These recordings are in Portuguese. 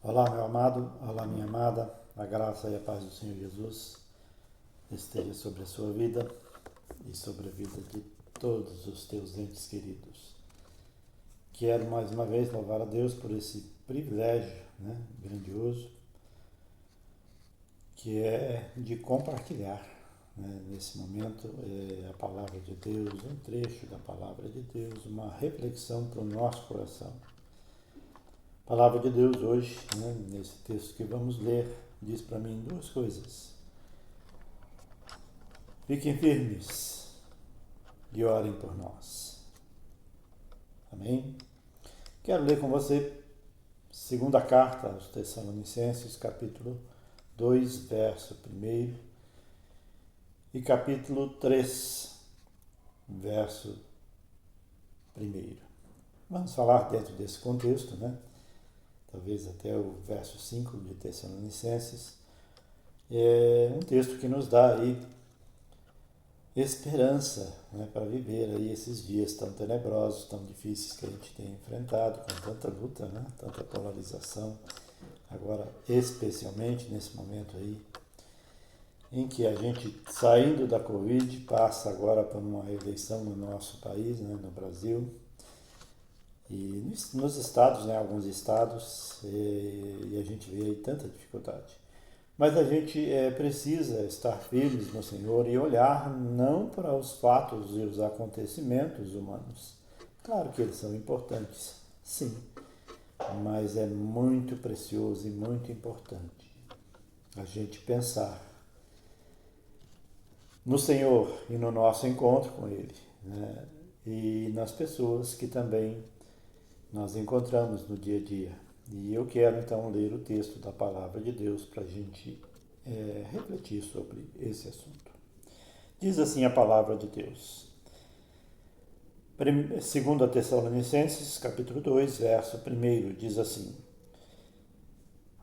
Olá, meu amado, olá, minha amada, a graça e a paz do Senhor Jesus esteja sobre a sua vida e sobre a vida de todos os teus entes queridos. Quero mais uma vez louvar a Deus por esse privilégio, grandioso, que é de compartilhar, nesse momento, a palavra de Deus, um trecho da palavra de Deus, uma reflexão para o nosso coração. A palavra de Deus hoje, nesse texto que vamos ler, diz para mim duas coisas. Fiquem firmes e orem por nós. Amém? Quero ler com você segunda carta aos Tessalonicenses, capítulo 2, verso 1 e capítulo 3, verso 1. Vamos falar dentro desse contexto, talvez até o verso 5 de Tessalonicenses. É um texto que nos dá aí esperança, para viver aí esses dias tão tenebrosos, tão difíceis que a gente tem enfrentado, com tanta luta, tanta polarização. Agora, especialmente nesse momento aí, em que a gente, saindo da Covid, passa agora por uma eleição no nosso país, no Brasil, e nos estados, alguns estados, e a gente vê aí tanta dificuldade. Mas a gente precisa estar firmes no Senhor e olhar não para os fatos e os acontecimentos humanos. Claro que eles são importantes, sim, mas é muito precioso e muito importante a gente pensar no Senhor e no nosso encontro com Ele, e nas pessoas que também nós encontramos no dia a dia. E eu quero então ler o texto da palavra de Deus para a gente refletir sobre esse assunto. Diz assim a palavra de Deus. 2 Tessalonicenses, capítulo 2, verso 1, diz assim: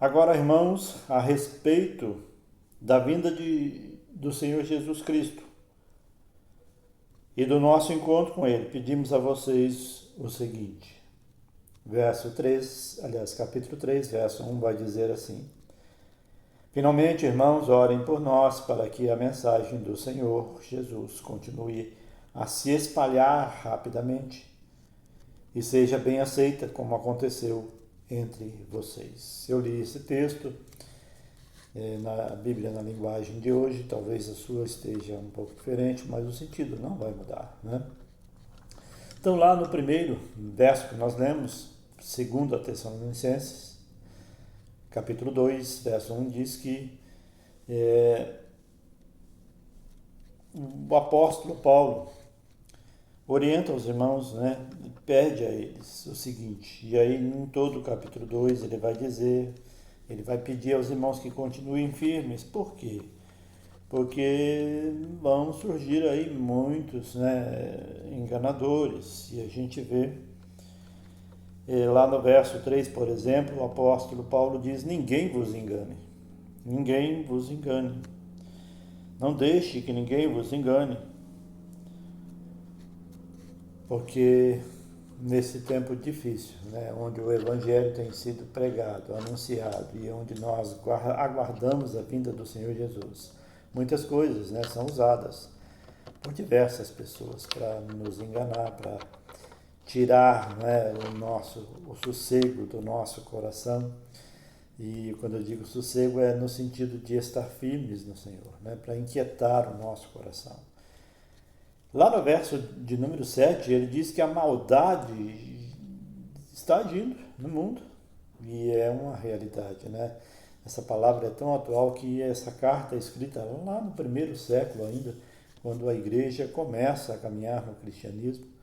Agora, irmãos, a respeito da vinda do Senhor Jesus Cristo e do nosso encontro com Ele, pedimos a vocês o seguinte. Verso 3, aliás, capítulo 3, verso 1 vai dizer assim: Finalmente, irmãos, orem por nós para que a mensagem do Senhor Jesus continue a se espalhar rapidamente e seja bem aceita, como aconteceu entre vocês. Eu li esse texto na Bíblia, na linguagem de hoje, talvez a sua esteja um pouco diferente, mas o sentido não vai mudar, Então, lá no primeiro verso que nós lemos, 2 Tessalonicenses, capítulo 2, verso 1, diz que o apóstolo Paulo orienta os irmãos, pede a eles o seguinte, e aí em todo o capítulo 2 ele vai dizer, ele vai pedir aos irmãos que continuem firmes. Por quê? Porque vão surgir aí muitos enganadores, e a gente vê lá no verso 3, por exemplo, o apóstolo Paulo diz: ninguém vos engane, ninguém vos engane, não deixe que ninguém vos engane, porque nesse tempo difícil, onde o Evangelho tem sido pregado, anunciado e onde nós aguardamos a vinda do Senhor Jesus, muitas coisas são usadas por diversas pessoas para nos enganar, para tirar o sossego do nosso coração. E quando eu digo sossego é no sentido de estar firmes no Senhor, para inquietar o nosso coração. Lá no verso de número 7, ele diz que a maldade está agindo no mundo. E é uma realidade, Essa palavra é tão atual que essa carta é escrita lá no primeiro século ainda, quando a igreja começa a caminhar no cristianismo.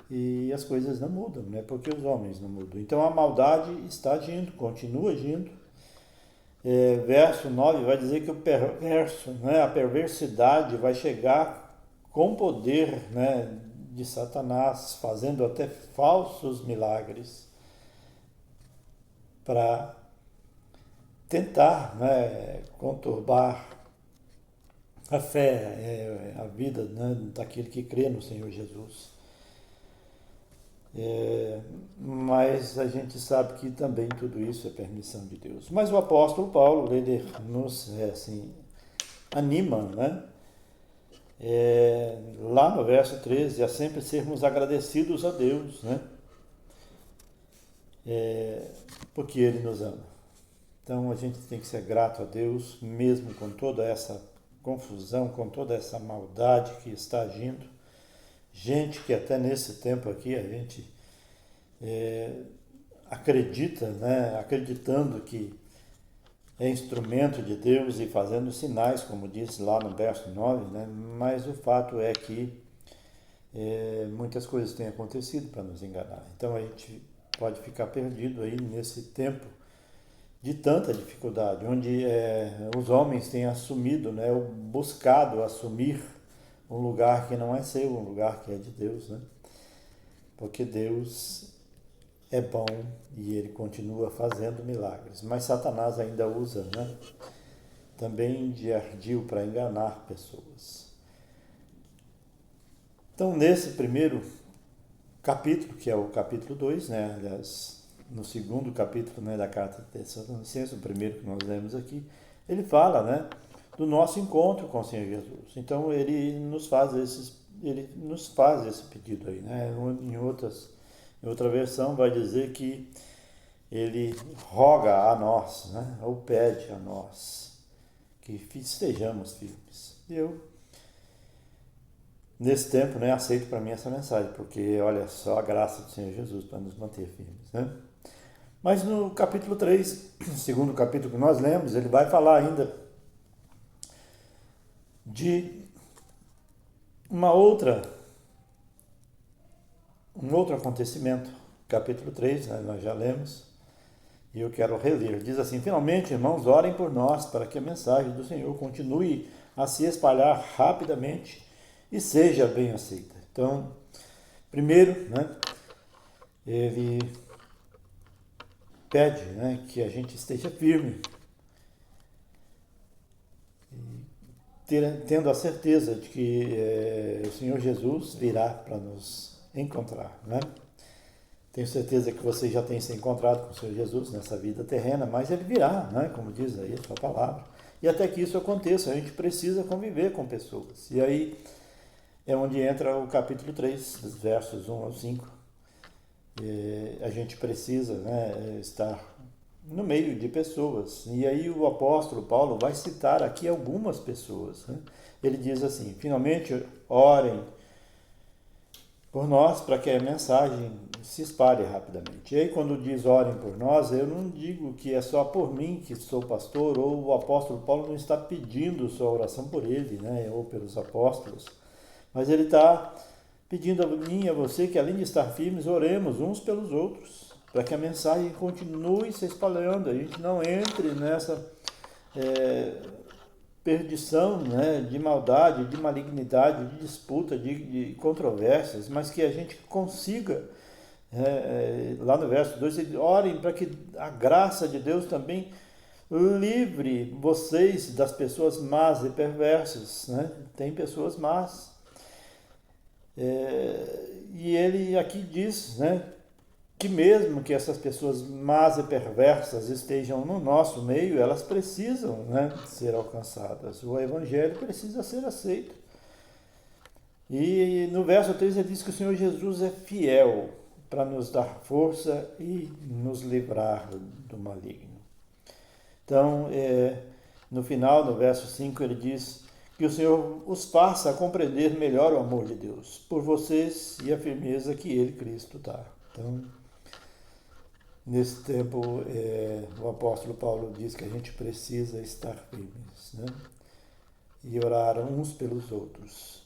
E as coisas não mudam, porque os homens não mudam. Então a maldade está agindo, continua agindo. Verso 9 vai dizer que o perverso, a perversidade vai chegar com poder de Satanás, fazendo até falsos milagres para tentar conturbar a fé, a vida daquele que crê no Senhor Jesus. Mas a gente sabe que também tudo isso é permissão de Deus. Mas o apóstolo Paulo, ele nos anima, né? Lá no verso 13, a sempre sermos agradecidos a Deus, né? Porque Ele nos ama. Então a gente tem que ser grato a Deus, mesmo com toda essa confusão, com toda essa maldade que está agindo. Gente que até nesse tempo aqui a gente acredita, né? Acreditando que é instrumento de Deus e fazendo sinais, como diz lá no verso 9, né? Mas o fato é que muitas coisas têm acontecido para nos enganar. Então a gente pode ficar perdido aí nesse tempo de tanta dificuldade, onde os homens têm assumido, né, ou buscado assumir um lugar que não é seu, um lugar que é de Deus, né? Porque Deus é bom e Ele continua fazendo milagres, mas Satanás ainda usa, né, também de ardil para enganar pessoas. Então, nesse primeiro capítulo, que é o capítulo 2, né, aliás, no segundo capítulo, né, da carta de Tessalonicenses, o primeiro que nós lemos aqui, ele fala, né, do nosso encontro com o Senhor Jesus. Então ele nos faz esse pedido aí, né? Em outra versão vai dizer que ele roga a nós, né, ou pede a nós que estejamos firmes. Eu nesse tempo, né, aceito para mim essa mensagem, porque olha só a graça do Senhor Jesus para nos manter firmes, né? Mas no capítulo 3, segundo capítulo que nós lemos, ele vai falar ainda de um outro acontecimento. Capítulo 3, né, nós já lemos, e eu quero reler. Diz assim: finalmente, irmãos, orem por nós, para que a mensagem do Senhor continue a se espalhar rapidamente e seja bem aceita. Então, primeiro, né, ele pede, né, que a gente esteja firme, tendo a certeza de que o Senhor Jesus virá para nos encontrar, né? Tenho certeza que você já tem se encontrado com o Senhor Jesus nessa vida terrena, mas Ele virá, né? Como diz aí a sua palavra. E até que isso aconteça, a gente precisa conviver com pessoas. E aí é onde entra o capítulo 3, dos versos 1 ao 5. A gente precisa, né, estar no meio de pessoas. E aí o apóstolo Paulo vai citar aqui algumas pessoas, né? Ele diz assim: finalmente orem por nós para que a mensagem se espalhe rapidamente. E aí quando diz orem por nós, eu não digo que é só por mim que sou pastor, ou o apóstolo Paulo não está pedindo sua oração por ele, né, ou pelos apóstolos, mas ele está pedindo a mim e a você que, além de estar firmes, oremos uns pelos outros, para que a mensagem continue se espalhando, a gente não entre nessa perdição, né, de maldade, de malignidade, de disputa, de controvérsias, mas que a gente consiga, lá no verso 2, orem para que a graça de Deus também livre vocês das pessoas más e perversas, né? Tem pessoas más. E ele aqui diz, né, que mesmo que essas pessoas más e perversas estejam no nosso meio, elas precisam, né, ser alcançadas. O evangelho precisa ser aceito. E no verso 3 ele diz que o Senhor Jesus é fiel para nos dar força e nos livrar do maligno. Então, no final, no verso 5, ele diz que o Senhor os faça compreender melhor o amor de Deus por vocês e a firmeza que Ele, Cristo, dá. Então, nesse tempo, o apóstolo Paulo diz que a gente precisa estar firmes, né? E orar uns pelos outros,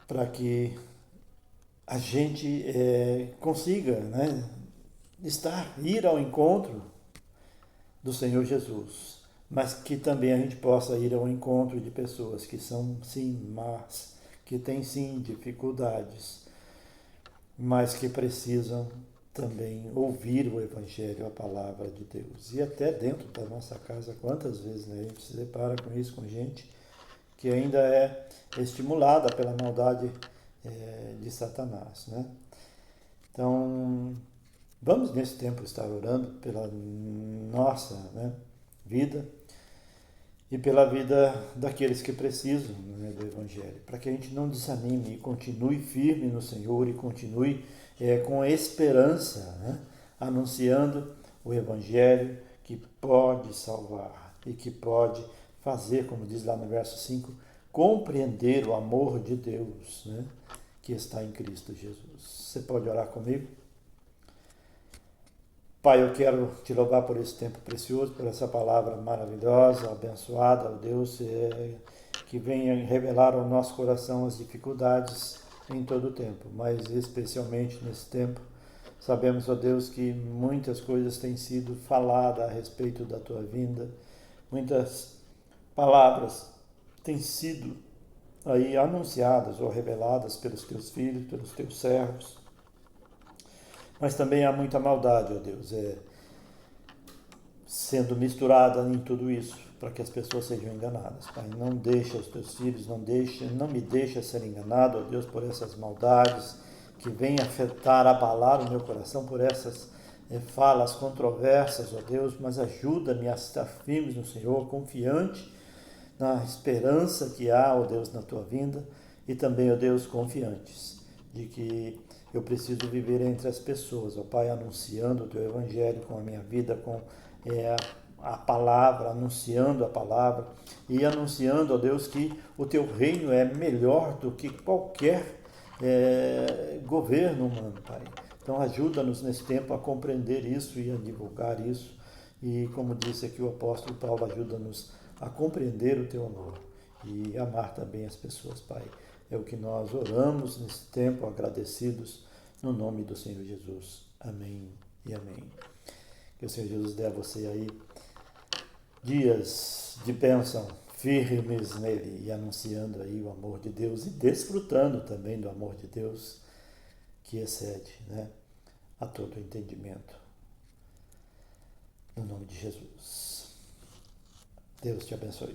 para que a gente consiga, né, ir ao encontro do Senhor Jesus, mas que também a gente possa ir ao encontro de pessoas que são, sim, más, que têm, sim, dificuldades, mas que precisam também ouvir o Evangelho, a palavra de Deus. E até dentro da nossa casa, quantas vezes, né, a gente se depara com isso, com gente que ainda é estimulada pela maldade de Satanás, né? Então, vamos nesse tempo estar orando pela nossa, né, vida e pela vida daqueles que precisam, né, do Evangelho, para que a gente não desanime e continue firme no Senhor e continue com esperança, né, anunciando o Evangelho que pode salvar e que pode fazer, como diz lá no verso 5, compreender o amor de Deus, né, que está em Cristo Jesus. Você pode orar comigo? Pai, eu quero te louvar por esse tempo precioso, por essa palavra maravilhosa, abençoada, ó Deus, que venha revelar ao nosso coração as dificuldades em todo o tempo, mas especialmente nesse tempo. Sabemos, ó Deus, que muitas coisas têm sido faladas a respeito da tua vinda, muitas palavras têm sido aí anunciadas ou reveladas pelos teus filhos, pelos teus servos, mas também há muita maldade, ó Deus, sendo misturada em tudo isso, para que as pessoas sejam enganadas. Pai, não deixa os teus filhos, não me deixa ser enganado, ó Deus, por essas maldades que vêm afetar, abalar o meu coração, por essas falas controversas, ó Deus, mas ajuda-me a estar firmes no Senhor, confiante na esperança que há, ó Deus, na tua vinda, e também, ó Deus, confiantes de que eu preciso viver entre as pessoas, ó Pai, anunciando o teu evangelho com a minha vida, com a palavra, anunciando a palavra e anunciando, ó Deus, que o teu reino é melhor do que qualquer governo humano, Pai. Então ajuda-nos nesse tempo a compreender isso e a divulgar isso. E como disse aqui o apóstolo Paulo, ajuda-nos a compreender o teu amor e amar também as pessoas, Pai. É o que nós oramos nesse tempo, agradecidos, no nome do Senhor Jesus. Amém e amém. Que o Senhor Jesus dê a você aí dias de bênção firmes nele e anunciando aí o amor de Deus e desfrutando também do amor de Deus que excede, né, a todo entendimento. No nome de Jesus. Deus te abençoe.